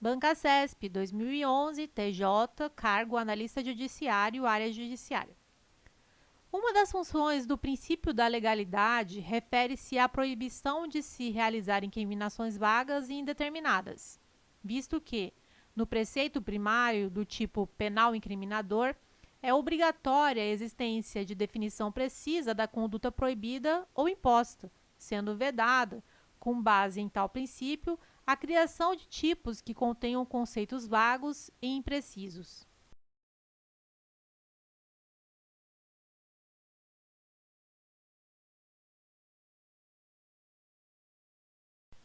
Bancasesp, 2011, TJ, cargo analista judiciário, área judiciária. Uma das funções do princípio da legalidade refere-se à proibição de se realizar incriminações vagas e indeterminadas, visto que, no preceito primário do tipo penal incriminador, é obrigatória a existência de definição precisa da conduta proibida ou imposta, sendo vedada, com base em tal princípio, a criação de tipos que contenham conceitos vagos e imprecisos.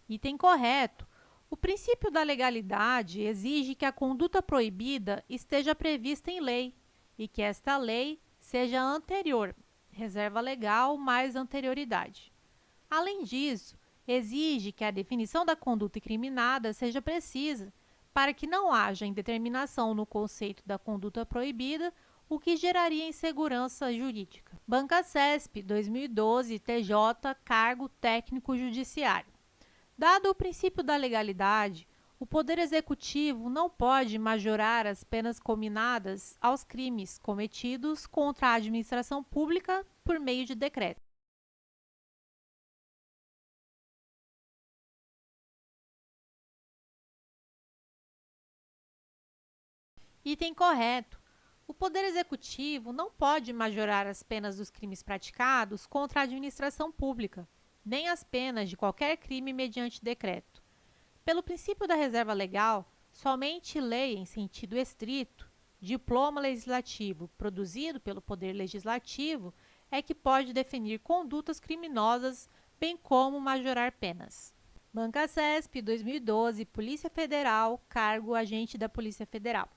Item correto. O princípio da legalidade exige que a conduta proibida esteja prevista em lei e que esta lei seja anterior, reserva legal mais anterioridade. Além disso, exige que a definição da conduta incriminada seja precisa, para que não haja indeterminação no conceito da conduta proibida, o que geraria insegurança jurídica. Bancasesp, 2012, TJ, cargo técnico judiciário. Dado o princípio da legalidade, o Poder Executivo não pode majorar as penas cominadas aos crimes cometidos contra a administração pública por meio de decreto. Item correto. O Poder Executivo não pode majorar as penas dos crimes praticados contra a administração pública, nem as penas de qualquer crime mediante decreto. Pelo princípio da reserva legal, somente lei em sentido estrito, diploma legislativo produzido pelo Poder Legislativo, é que pode definir condutas criminosas, bem como majorar penas. Bancasesp, 2012, Polícia Federal, cargo agente da Polícia Federal.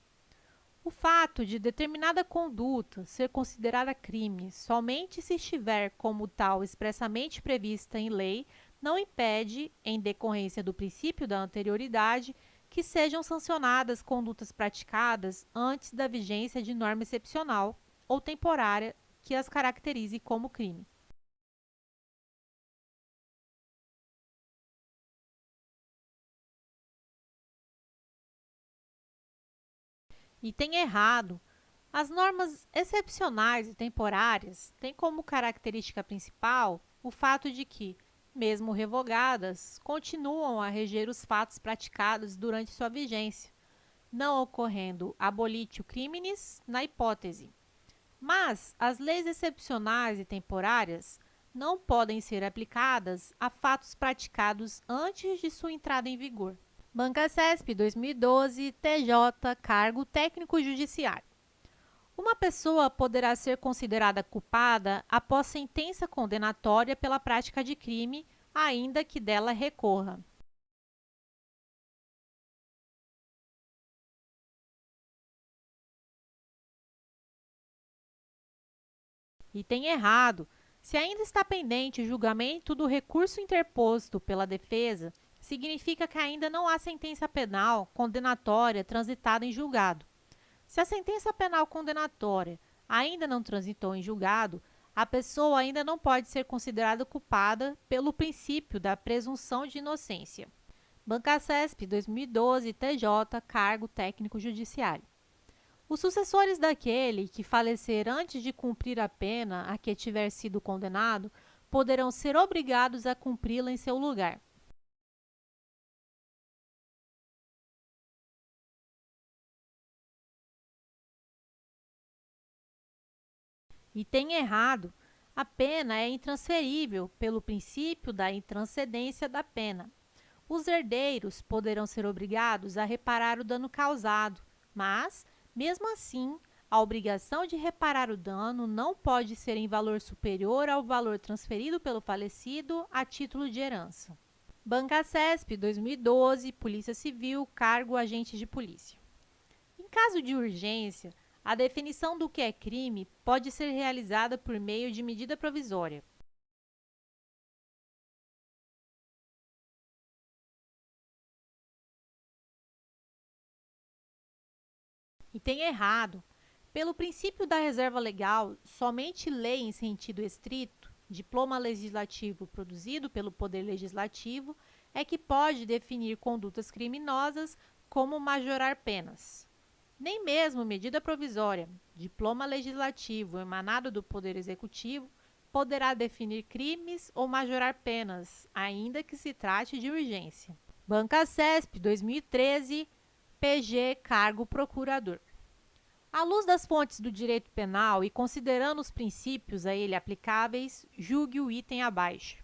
O fato de determinada conduta ser considerada crime somente se estiver como tal expressamente prevista em lei não impede, em decorrência do princípio da anterioridade, que sejam sancionadas condutas praticadas antes da vigência de norma excepcional ou temporária que as caracterize como crime. Item errado. As normas excepcionais e temporárias têm como característica principal o fato de que, mesmo revogadas, continuam a reger os fatos praticados durante sua vigência, não ocorrendo abolitio criminis na hipótese. Mas as leis excepcionais e temporárias não podem ser aplicadas a fatos praticados antes de sua entrada em vigor. Bancasesp, 2012, TJ, cargo técnico judiciário. Uma pessoa poderá ser considerada culpada após sentença condenatória pela prática de crime, ainda que dela recorra. Item errado. Se ainda está pendente o julgamento do recurso interposto pela defesa, significa que ainda não há sentença penal condenatória transitada em julgado. Se a sentença penal condenatória ainda não transitou em julgado, a pessoa ainda não pode ser considerada culpada pelo princípio da presunção de inocência. Bancasesp, 2012, TJ, cargo técnico judiciário. Os sucessores daquele que falecer antes de cumprir a pena a que tiver sido condenado poderão ser obrigados a cumpri-la em seu lugar. Item errado. A pena é intransferível pelo princípio da intranscendência da pena. Os herdeiros poderão ser obrigados a reparar o dano causado, mas, mesmo assim, a obrigação de reparar o dano não pode ser em valor superior ao valor transferido pelo falecido a título de herança. Bancasesp, 2012, Polícia Civil, cargo agente de polícia. Em caso de urgência, a definição do que é crime pode ser realizada por meio de medida provisória. Item errado. Pelo princípio da reserva legal, somente lei em sentido estrito, diploma legislativo produzido pelo Poder Legislativo, é que pode definir condutas criminosas como majorar penas. Nem mesmo medida provisória, diploma legislativo emanado do Poder Executivo, poderá definir crimes ou majorar penas, ainda que se trate de urgência. Banca-CESP, 2013, PG, cargo procurador. À luz das fontes do direito penal e considerando os princípios a ele aplicáveis, julgue o item abaixo.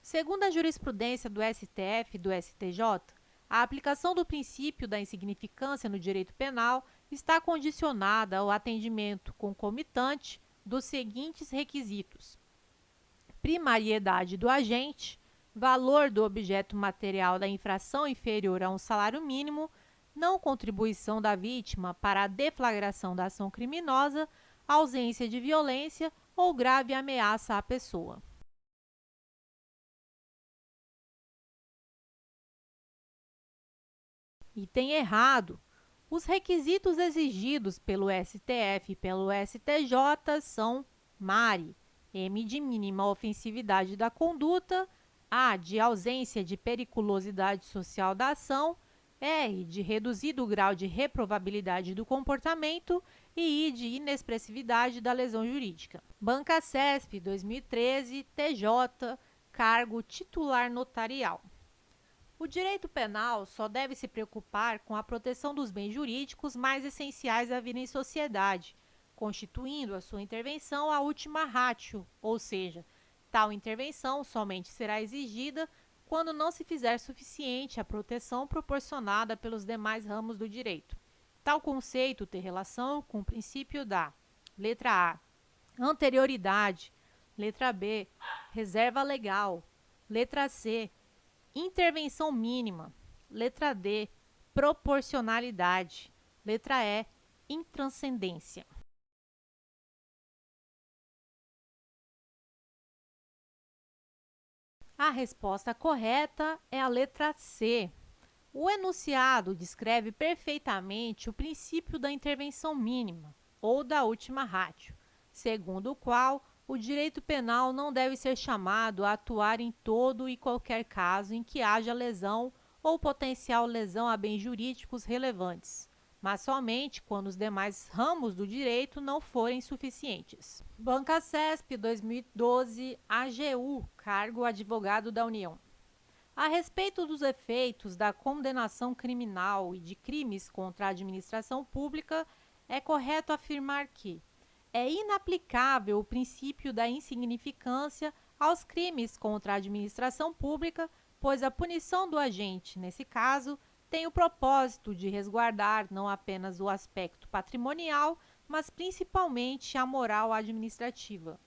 Segundo a jurisprudência do STF e do STJ, a aplicação do princípio da insignificância no direito penal está condicionada ao atendimento concomitante dos seguintes requisitos: primariedade do agente, valor do objeto material da infração inferior a um salário mínimo, não contribuição da vítima para a deflagração da ação criminosa, ausência de violência ou grave ameaça à pessoa. Item errado. Os requisitos exigidos pelo STF e pelo STJ são mari, M de mínima ofensividade da conduta, A de ausência de periculosidade social da ação, R de reduzido grau de reprovabilidade do comportamento e I de inexpressividade da lesão jurídica. Banca-CESP, 2013, TJ, cargo titular notarial. O direito penal só deve se preocupar com a proteção dos bens jurídicos mais essenciais à vida em sociedade, constituindo a sua intervenção a ultima ratio, ou seja, tal intervenção somente será exigida quando não se fizer suficiente a proteção proporcionada pelos demais ramos do direito. Tal conceito tem relação com o princípio da letra A, anterioridade, letra B, reserva legal, letra C, intervenção mínima, letra D, proporcionalidade, letra E, intranscendência. A resposta correta é a letra C. O enunciado descreve perfeitamente o princípio da intervenção mínima, ou da ultima ratio, segundo o qual o direito penal não deve ser chamado a atuar em todo e qualquer caso em que haja lesão ou potencial lesão a bens jurídicos relevantes, mas somente quando os demais ramos do direito não forem suficientes. Banca-CESP, 2012, AGU, cargo advogado da União. A respeito dos efeitos da condenação criminal e de crimes contra a administração pública, é correto afirmar que é inaplicável o princípio da insignificância aos crimes contra a administração pública, pois a punição do agente, nesse caso, tem o propósito de resguardar não apenas o aspecto patrimonial, mas principalmente a moral administrativa.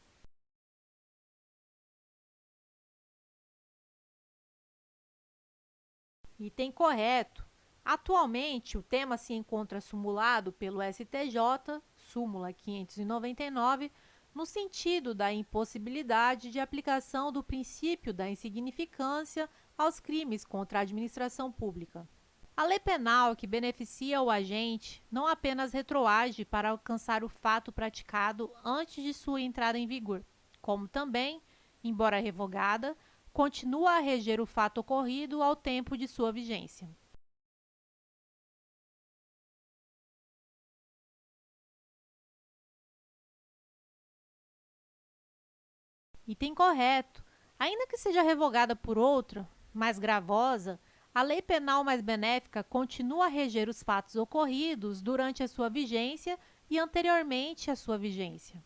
Item correto. Atualmente, o tema se encontra sumulado pelo STJ, súmula 599, no sentido da impossibilidade de aplicação do princípio da insignificância aos crimes contra a administração pública. A lei penal que beneficia o agente não apenas retroage para alcançar o fato praticado antes de sua entrada em vigor, como também, embora revogada, continua a reger o fato ocorrido ao tempo de sua vigência. Item correto. Ainda que seja revogada por outra, mais gravosa, a lei penal mais benéfica continua a reger os fatos ocorridos durante a sua vigência e anteriormente à sua vigência.